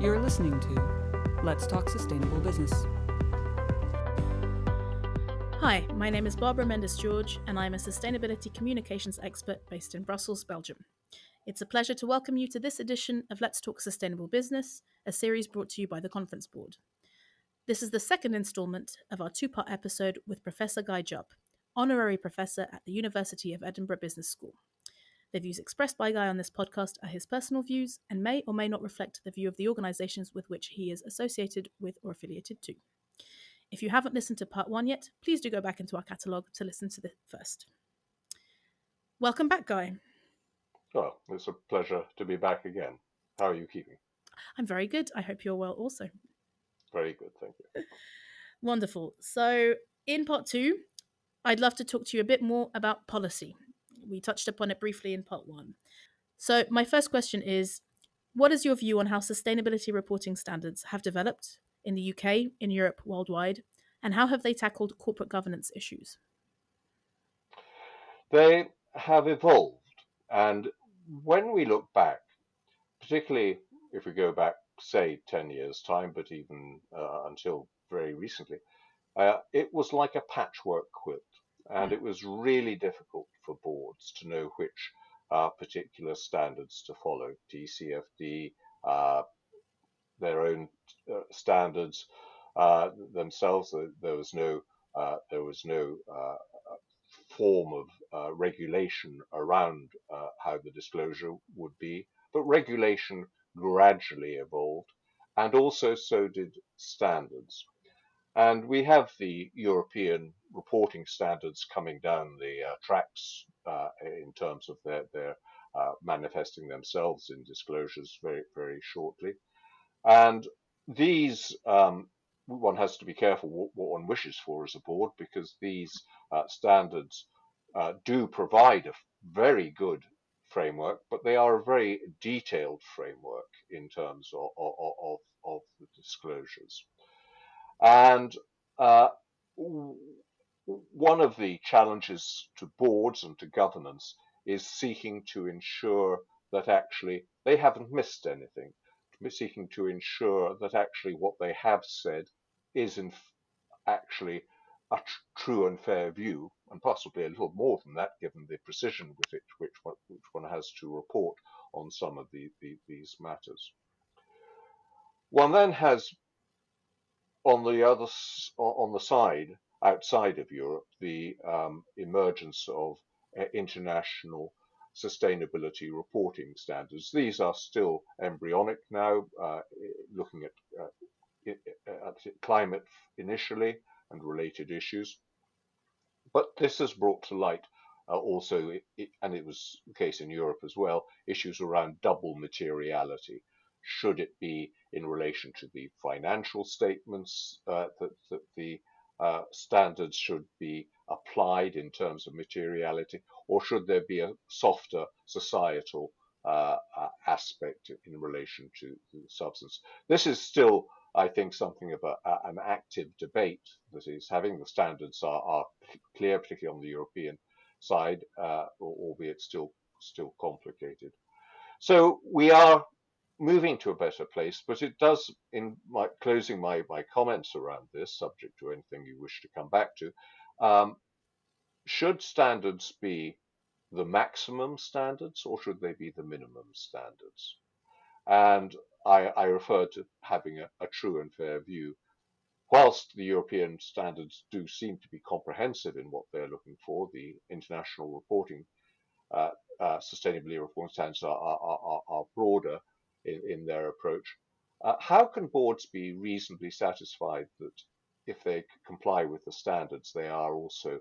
You're listening to Let's Talk Sustainable Business. Hi, my name is Barbara Mendes-Jorge, and I'm a sustainability communications expert based in Brussels, Belgium. It's a pleasure to welcome you to this edition of Let's Talk Sustainable Business, a series brought to you by the Conference Board. This is the second instalment of our two-part episode with Professor Guy Jubb, Honorary Professor at the University of Edinburgh Business School. The views expressed by Guy on this podcast are his personal views and may or may not reflect the view of the organisations with which he is associated with or affiliated to. If you haven't listened to part one yet, please do go back into our catalogue to listen to the first. Welcome back, Guy. Well, it's a pleasure to be back again. How are you keeping? I'm very good. I hope you're well also. Very good, thank you. Wonderful. So in part two, I'd love to talk to you a bit more about policy. We touched upon it briefly in part one. So my first question is, what is your view on how sustainability reporting standards have developed in the UK, in Europe, worldwide, and how have they tackled corporate governance issues? They have evolved, and when we look back, particularly if we go back, say, 10 years' time, but even until very recently, it was like a patchwork quilt, and it was really difficult for boards to know which particular standards to follow. TCFD, their own standards themselves. There was no form of regulation around how the disclosure would be, but regulation gradually evolved, and also so did standards. And we have the European reporting standards coming down the tracks in terms of their manifesting themselves in disclosures very, very shortly. And these, one has to be careful what one wishes for as a board, because these standards do provide a very good framework, but they are a very detailed framework in terms of the disclosures. And one of the challenges to boards and to governance is seeking to ensure that actually they haven't missed anything, seeking to ensure that actually what they have said is actually a true and fair view, and possibly a little more than that, given the precision with which one has to report on some of these matters. One then has on the side, outside of Europe, the emergence of international sustainability reporting standards. These are still embryonic now, looking at climate initially and related issues. But this has brought to light also, and it was the case in Europe as well, issues around double materiality. Should it be in relation to the financial statements that the standards should be applied in terms of materiality, or should there be a softer societal aspect in relation to the substance? This is still, I think, something of an active debate that is having. The standards are clear, particularly on the European side, albeit still complicated. So we are moving to a better place, but it does, in closing my comments around this, subject to anything you wish to come back to, should standards be the maximum standards, or should they be the minimum standards? And I refer to having a true and fair view. Whilst the European standards do seem to be comprehensive in what they're looking for, the international reporting, sustainability reporting standards are broader in their approach. How can boards be reasonably satisfied that if they comply with the standards, they are also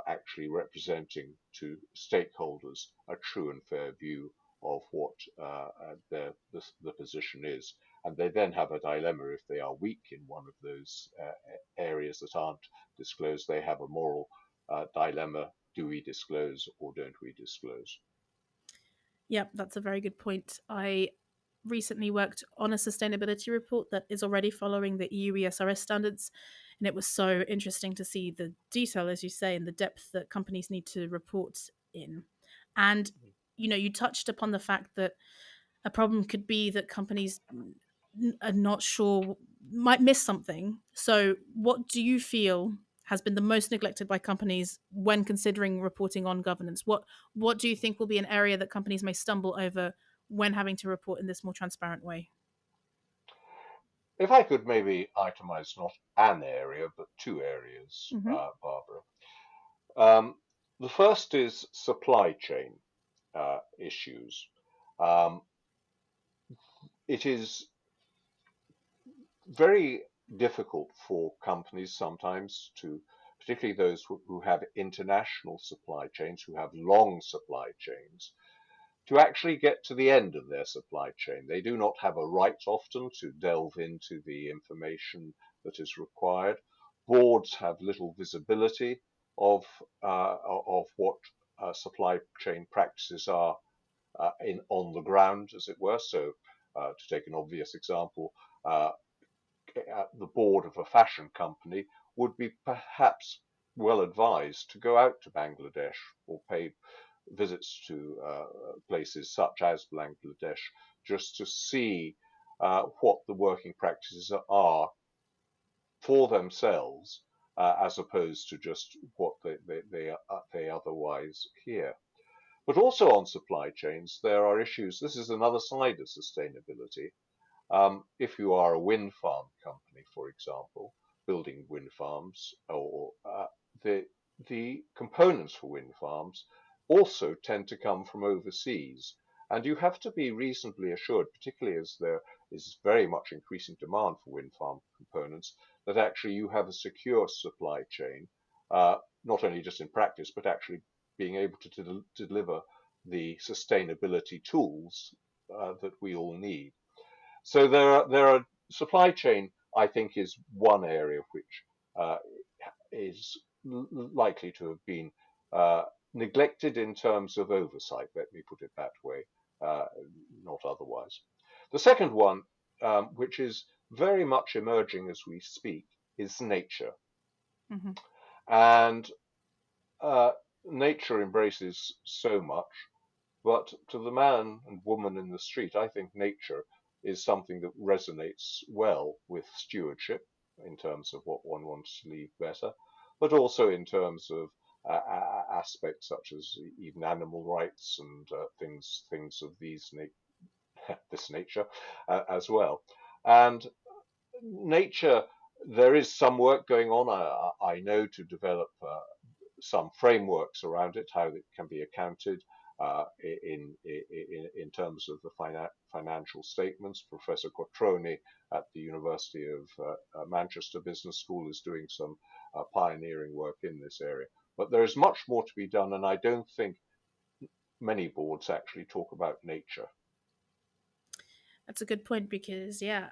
actually representing to stakeholders a true and fair view of what the position is? And they then have a dilemma if they are weak in one of those areas that aren't disclosed. They have a moral dilemma. Do we disclose or don't we disclose? Yeah, that's a very good point. I recently worked on a sustainability report that is already following the EU ESRS standards, and it was so interesting to see the detail, as you say, and the depth that companies need to report in. And you touched upon the fact that a problem could be that companies are not sure, might miss something. So, what do you feel has been the most neglected by companies when considering reporting on governance? What do you think will be an area that companies may stumble over when having to report in this more transparent way? If I could maybe itemize not an area, but two areas, Hmm. Barbara. Um, the first is supply chain issues. Um, it is very difficult for companies sometimes to, particularly those who have international supply chains, who have long supply chains, to actually get to the end of their supply chain. They do not have a right often to delve into the information that is required. Boards have little visibility of what supply chain practices are on the ground, as it were. So, to take an obvious example, uh, the board of a fashion company would be perhaps well advised to go out to Bangladesh or pay visits to places such as Bangladesh just to see what the working practices are for themselves, as opposed to just what they otherwise hear. But also on supply chains, there are issues. This is another side of sustainability. If you are a wind farm company, for example, building wind farms, or the the components for wind farms also tend to come from overseas, and you have to be reasonably assured, particularly as there is very much increasing demand for wind farm components, that actually you have a secure supply chain, not only just in practice, but actually being able to deliver the sustainability tools that we all need. So there are supply chain, I think, is one area which uh, is likely to have been neglected in terms of oversight. Let me put it that way, uh, not otherwise. The second one, which is very much emerging as we speak, is nature, Hmm. and uh, nature embraces so much. But to the man and woman in the street, I think nature is something that resonates well with stewardship in terms of what one wants to leave better, but also in terms of aspects such as even animal rights and things of this nature as well. And nature, there is some work going on. I know to develop some frameworks around it, how it can be accounted in terms of the financial statements. Professor Quattroni at the University of Manchester Business School is doing some pioneering work in this area. But there is much more to be done, and I don't think many boards actually talk about nature. That's a good point because, yeah,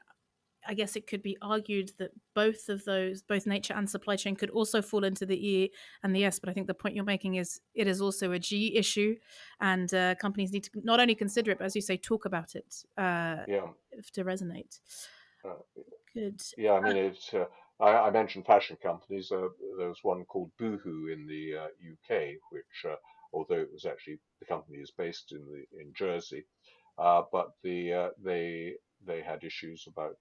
I guess it could be argued that both of those, both nature and supply chain, could also fall into the E and the S. But I think the point you're making is it is also a G issue, and companies need to not only consider it, but as you say, talk about it Yeah. to resonate. Uh, Good. Yeah, I mean, I mentioned fashion companies. There was one called Boohoo in the UK, which, although it was actually the company is based in Jersey, but they had issues about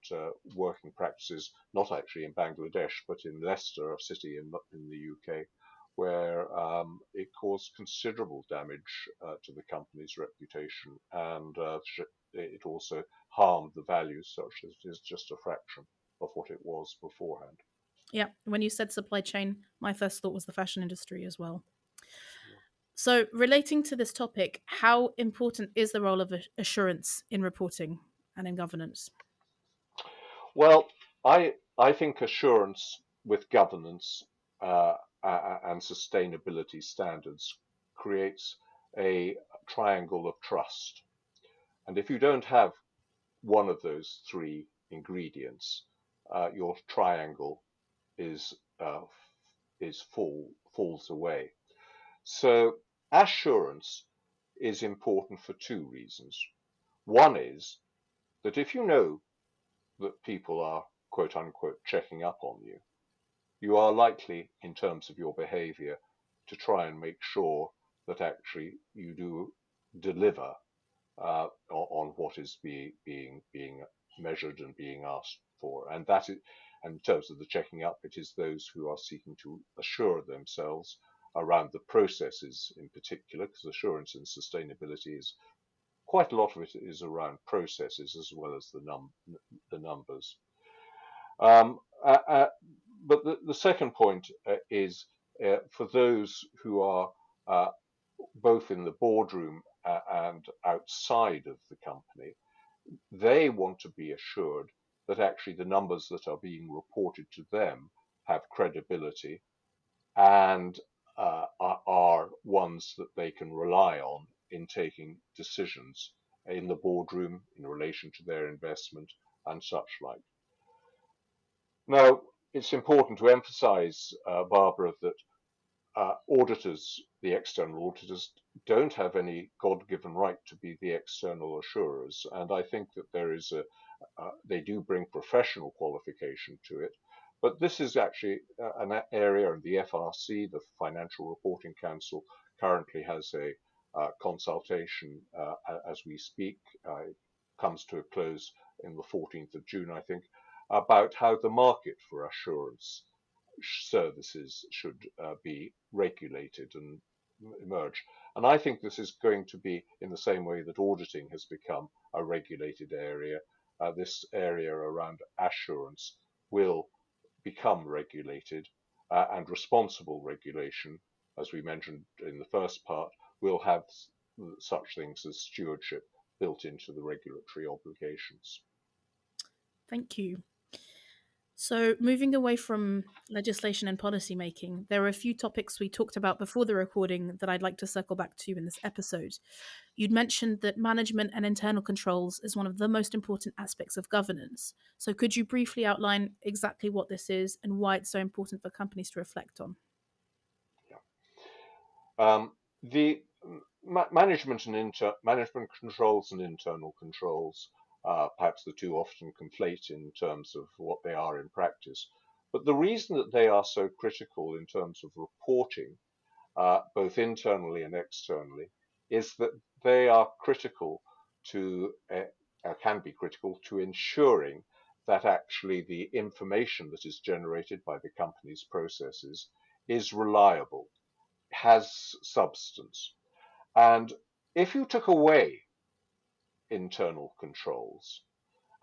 working practices, not actually in Bangladesh, but in Leicester, a city in the UK, where it caused considerable damage to the company's reputation, and it also harmed the values, such as it is just a fraction of what it was beforehand. Yeah, when you said supply chain, my first thought was the fashion industry as well. So, relating to this topic, how important is the role of assurance in reporting and in governance? Well, I think assurance with governance and sustainability standards creates a triangle of trust. And if you don't have one of those three ingredients, your triangle is uh, falls away. So assurance is important for two reasons. One is that if you know that people are quote unquote checking up on you, you are likely, in terms of your behavior, to try and make sure that actually you do deliver on what is being measured and being asked for. And that is, and in terms of the checking up, it is those who are seeking to assure themselves around the processes in particular, because assurance in sustainability is quite a lot of it is around processes as well as the numbers. Um, uh, uh, but the second point is for those who are uh, both in the boardroom and outside of the company, they want to be assured that actually the numbers that are being reported to them have credibility and are ones that they can rely on in taking decisions in the boardroom in relation to their investment and such like. Now, it's important to emphasize, Barbara, that auditors, the external auditors, don't have any God-given right to be the external assurers, and I think that there is they do bring professional qualification to it, but this is actually an area, and the FRC, the Financial Reporting Council, currently has a consultation as we speak. It comes to a close in the 14th of June, I think, about how the market for assurance services should be regulated and emerge. And I think this is going to be in the same way that auditing has become a regulated area. This area around assurance will become regulated, and responsible regulation, as we mentioned in the first part, will have such things as stewardship built into the regulatory obligations. Thank you. So, moving away from legislation and policy making, there are a few topics we talked about before the recording that I'd like to circle back to in this episode. You'd mentioned that management and internal controls is one of the most important aspects of governance. So, could you briefly outline exactly what this is and why it's so important for companies to reflect on? The management and management controls and internal controls, perhaps the two often conflate in terms of what they are in practice. But the reason that they are so critical in terms of reporting, both internally and externally, is that they are critical to, can be critical to ensuring that actually the information that is generated by the company's processes is reliable, has substance. And if you took away internal controls,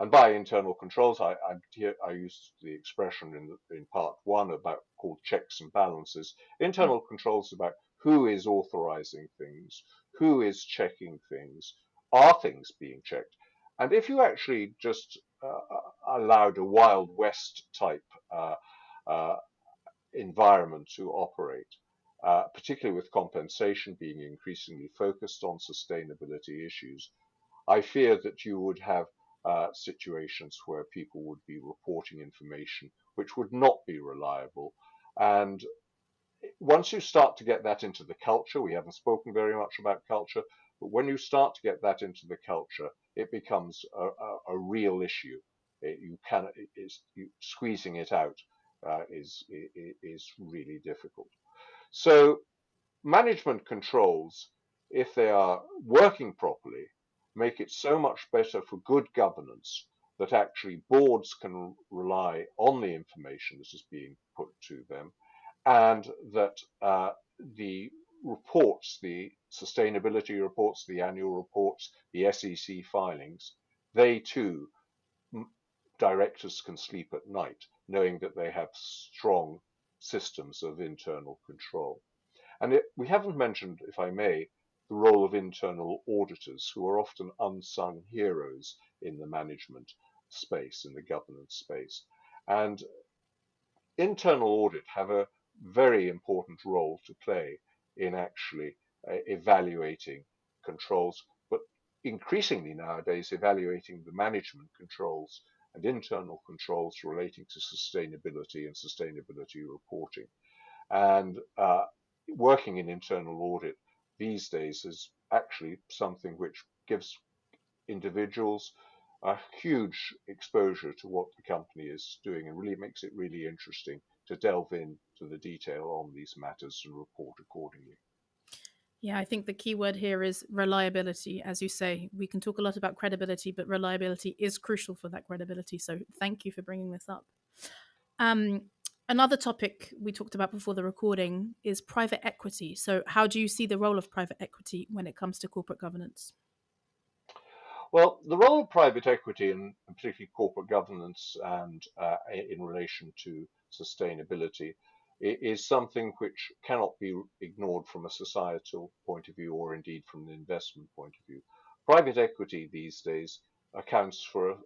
and by internal controls, I used the expression in part one about called checks and balances. Internal controls about who is authorizing things, who is checking things, are things being checked. And if you actually just allowed a Wild West type uh, environment to operate, particularly with compensation being increasingly focused on sustainability issues, I fear that you would have situations where people would be reporting information which would not be reliable. And once you start to get that into the culture, we haven't spoken very much about culture, but when you start to get that into the culture, it becomes a real issue. Squeezing it out is really difficult. So management controls, if they are working properly, make it so much better for good governance that actually boards can rely on the information that is being put to them, and that the reports, the sustainability reports, the annual reports, the SEC filings, they too, directors can sleep at night knowing that they have strong systems of internal control. And we haven't mentioned, if I may, the role of internal auditors, who are often unsung heroes in the management space, in the governance space. And internal audit have a very important role to play in actually evaluating controls, but increasingly nowadays evaluating the management controls and internal controls relating to sustainability and sustainability reporting. And working in internal audit these days is actually something which gives individuals a huge exposure to what the company is doing and really makes it really interesting to delve into the detail on these matters and report accordingly. Yeah, I think the key word here is reliability. As you say, we can talk a lot about credibility, but reliability is crucial for that credibility. So thank you for bringing this up. Um, Another topic we talked about before the recording is private equity. So, how do you see the role of private equity when it comes to corporate governance? Well, the role of private equity, and particularly corporate governance, and in relation to sustainability, is something which cannot be ignored from a societal point of view, or indeed from an investment point of view. Private equity these days accounts for a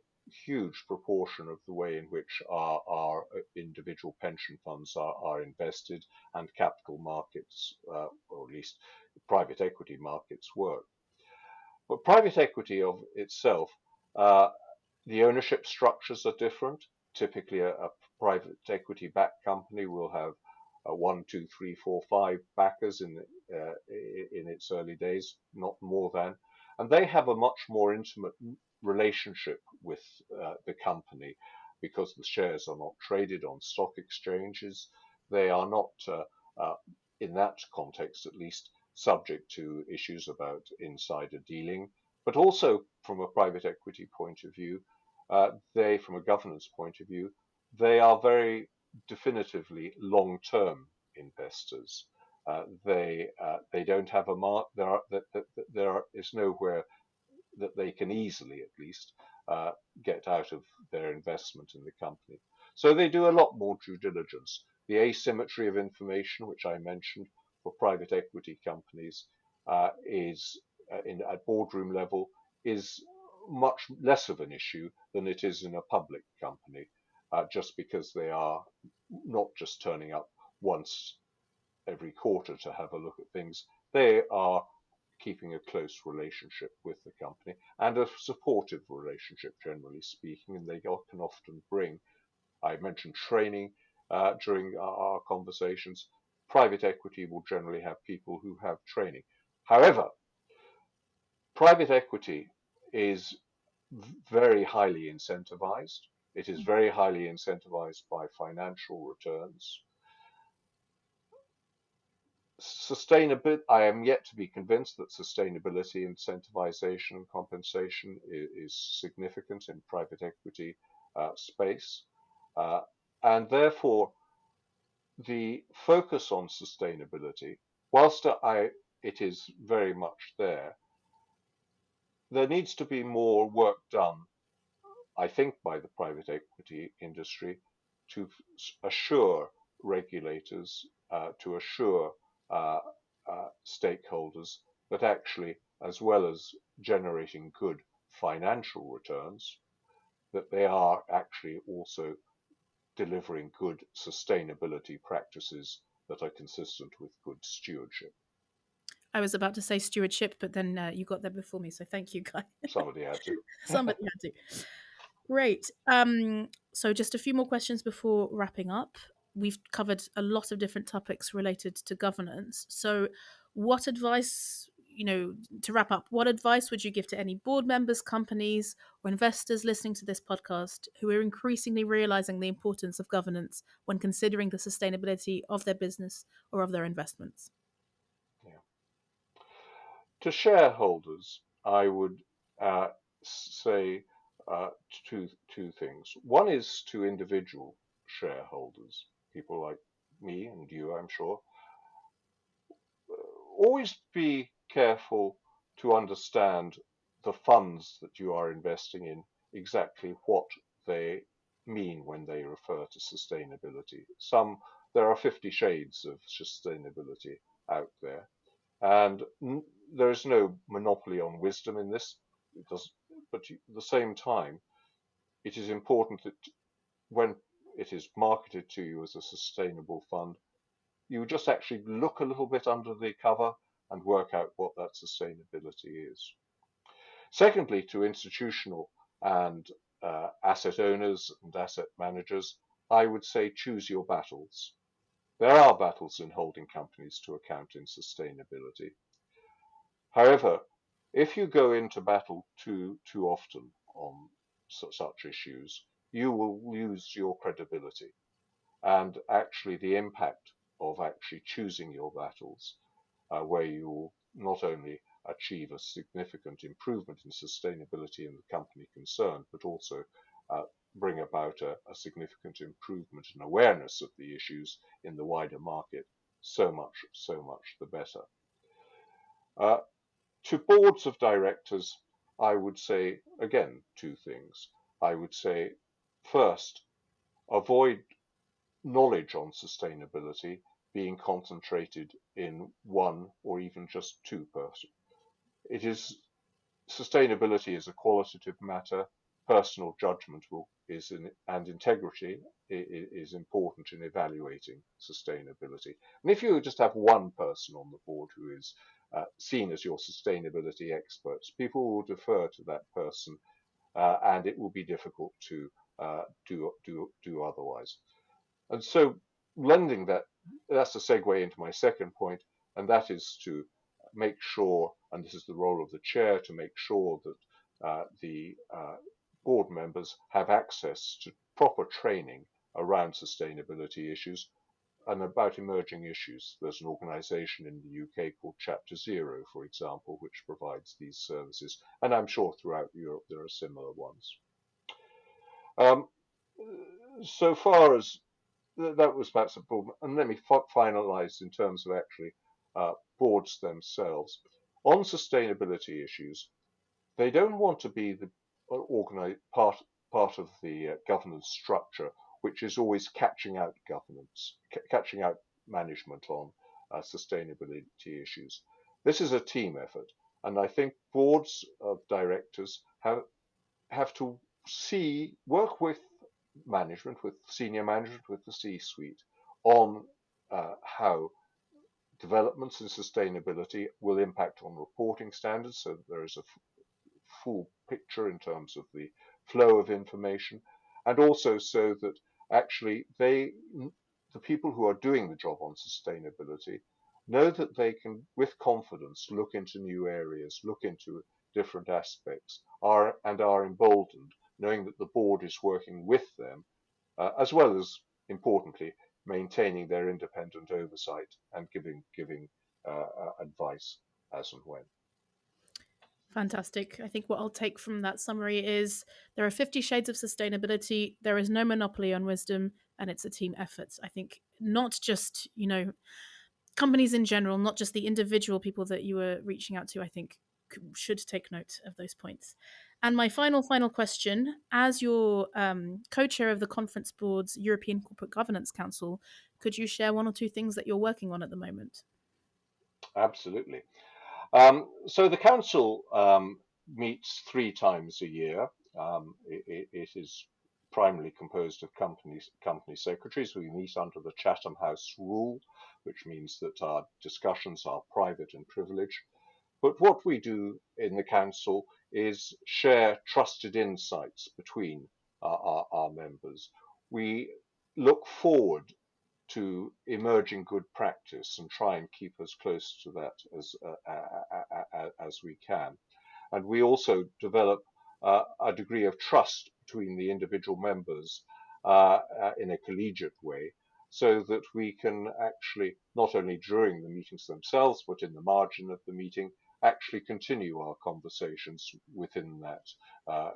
huge proportion of the way in which our individual pension funds are invested, and capital markets, or at least private equity markets, work. But private equity of itself, uh, the ownership structures are different. Typically, a private equity backed company will have one, two, three, four, five backers in its early days, not more than, and they have a much more intimate relationship with the company because the shares are not traded on stock exchanges. They are not, uh, in that context at least, subject to issues about insider dealing, but also from a private equity point of view, from a governance point of view, they are very definitively long-term investors. They don't have a mark. There is nowhere that they can easily, at least, uh, get out of their investment in the company. So they do a lot more due diligence. The asymmetry of information, which I mentioned for private equity companies, is at boardroom level is much less of an issue than it is in a public company, just because they are not just turning up once every quarter to have a look at things. They are keeping a close relationship with the company and a supportive relationship, generally speaking, and they can often bring, I mentioned training during our conversations. Private equity will generally have people who have training. However, private equity is very highly incentivized. It is very highly incentivized by financial returns. Sustainability, I am yet to be convinced that sustainability, incentivization, and compensation is significant in private equity space. Uh, and therefore, the focus on sustainability, whilst it is very much there, there needs to be more work done, I think, by the private equity industry to assure regulators, to assure uh, stakeholders that actually, as well as generating good financial returns, that they are actually also delivering good sustainability practices that are consistent with good stewardship. I was about to say stewardship, but then you got there before me. So thank you, Guy. Somebody had to. Somebody had to. Great. So just a few more questions before wrapping up. We've covered a lot of different topics related to governance. So, what advice, to wrap up, what advice would you give to any board members, companies, or investors listening to this podcast who are increasingly realizing the importance of governance when considering the sustainability of their business or of their investments? Yeah. To shareholders, I would say two things. One is to individual shareholders, people like me and you, I'm sure. Always be careful to understand the funds that you are investing in, exactly what they mean when they refer to sustainability. There are 50 shades of sustainability out there, and there is no monopoly on wisdom in this. It does, but at the same time, it is important that when it is marketed to you as a sustainable fund, you just actually look a little bit under the cover and work out what that sustainability is. Secondly, to institutional and asset owners and asset managers, I would say choose your battles. There are battles in holding companies to account in sustainability. However, if you go into battle too often on such issues, you will lose your credibility, and actually the impact of actually choosing your battles, where you will not only achieve a significant improvement in sustainability in the company concerned, but also bring about a significant improvement in awareness of the issues in the wider market. So much the better. To boards of directors, I would say, again, two things. I would say, first, avoid knowledge on sustainability being concentrated in one or even just two persons. Sustainability is a qualitative matter. Personal judgment and integrity is important in evaluating sustainability. And if you just have one person on the board who is seen as your sustainability expert, people will defer to that person, and it will be difficult to do otherwise. And so, lending that's a segue into my second point, and that is to make sure, and this is the role of the chair, to make sure that the board members have access to proper training around sustainability issues and about emerging issues. There's an organisation in the UK called Chapter Zero, for example, which provides these services, and I'm sure throughout Europe there are similar ones. So far as that was perhaps a problem, and let me finalise in terms of actually boards themselves. On sustainability issues, they don't want to be the part of the governance structure which is always catching out management on sustainability issues. This is a team effort, and I think boards of directors have to work with management, with senior management, with the C-suite on how developments in sustainability will impact on reporting standards, so that there is a full picture in terms of the flow of information, and also so that actually the people who are doing the job on sustainability know that they can, with confidence, look into new areas, look into different aspects, and are emboldened, knowing that the board is working with them, as well as, importantly, maintaining their independent oversight and giving advice as and when. Fantastic. I think what I'll take from that summary is there are 50 shades of sustainability. There is no monopoly on wisdom, and it's a team effort. I think not just, companies in general, not just the individual people that you were reaching out to, I think should take note of those points. And my final question, as your co-chair of the Conference Board's European Corporate Governance Council, could you share one or two things that you're working on at the moment? Absolutely. So the council meets 3 times a year. It is primarily composed of company secretaries. We meet under the Chatham House rule, which means that our discussions are private and privileged. But what we do in the council is share trusted insights between our members. We look forward to emerging good practice and try and keep as close to that as we can. And we also develop a degree of trust between the individual members in a collegiate way, so that we can actually, not only during the meetings themselves, but in the margin of the meeting, actually continue our conversations within that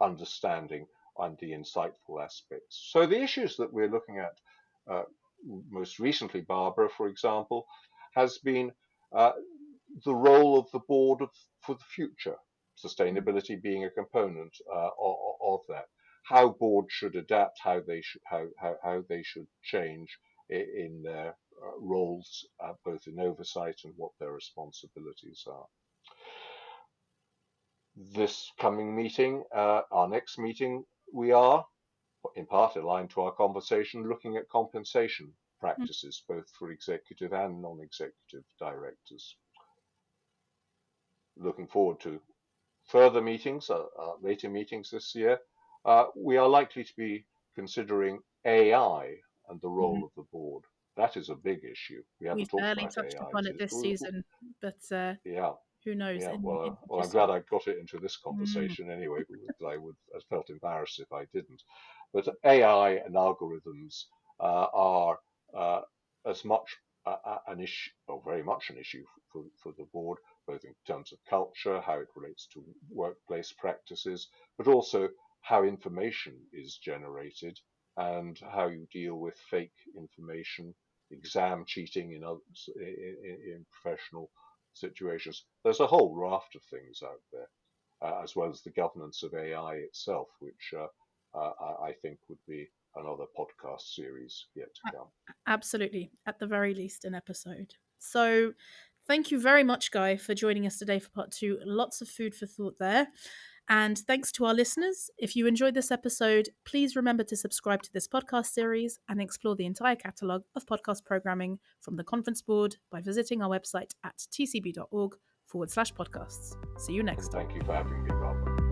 understanding and the insightful aspects. So the issues that we're looking at most recently, Barbara, for example, has been the role of the board for the future, sustainability being a component of that. How boards should adapt, how they should change in their roles, both in oversight and what their responsibilities are. This coming meeting, our next meeting, we are, in part aligned to our conversation, looking at compensation practices, both for executive and non-executive directors. Looking forward to further meetings, later meetings this year. We are likely to be considering AI and the role of the board. That is a big issue. We haven't talked about touched AI upon it this season, but yeah. Who knows? Yeah, well, I'm glad I got it into this conversation anyway, because I felt embarrassed if I didn't. But AI and algorithms are as much an issue, or very much an issue for the board, both in terms of culture, how it relates to workplace practices, but also how information is generated and how you deal with fake information, exam cheating in professional situations. There's a whole raft of things out there, as well as the governance of AI itself, which I think would be another podcast series yet to come. Absolutely, at the very least, an episode. So, thank you very much, Guy, for joining us today for part 2. Lots of food for thought there. And thanks to our listeners. If you enjoyed this episode, please remember to subscribe to this podcast series and explore the entire catalogue of podcast programming from the Conference Board by visiting our website at tcb.org/podcasts. See you next time. Thank you for having me, Barbara.